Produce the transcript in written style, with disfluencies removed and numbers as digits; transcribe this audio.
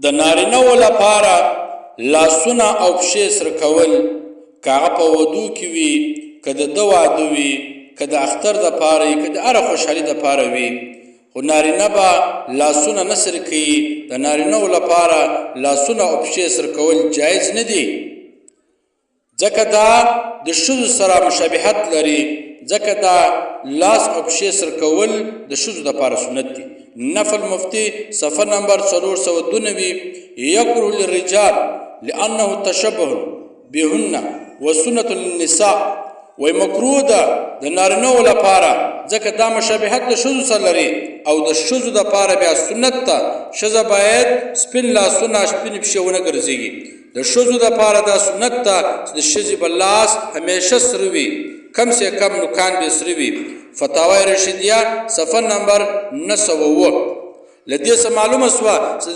د نارینه‌و لپاره لاسونه او پښې سره کول، که هغه په ودو کې وي، که د ده واده وي، که د اختر دپاره وي، که د هره خوشحالي دپاره وي، خو نارینه به لاسونه نه سره کوي. د نارینه‌و لپاره لاسونه او پښې سره کول جایز نه دي، ځکه دا د ښځو سره مشابهت لري، ځکه دا لاس او پښې سره کول د ښځو دپاره سنت دي. نفل مفتی صفحه نمبر 492 یکره للرجال لانه تشبه بهن وسنة للنساء، وی مکروه ده د نارینه‌و لپاره ځکه دا مشابهت د ښځو سره لري او د ښځو دپاره بیا سنت ده. ښځه باید سپین لاسونه سپینې پښې ونه ګرځېږي. د ښځو دپاره دا سنت ده چې د ښځې به لاس همیشه سره وي، کم سے کم نوکان به سره وي. فتاوی رشیدیه صفحه نمبر 909. له دې څه معلومه شوه چې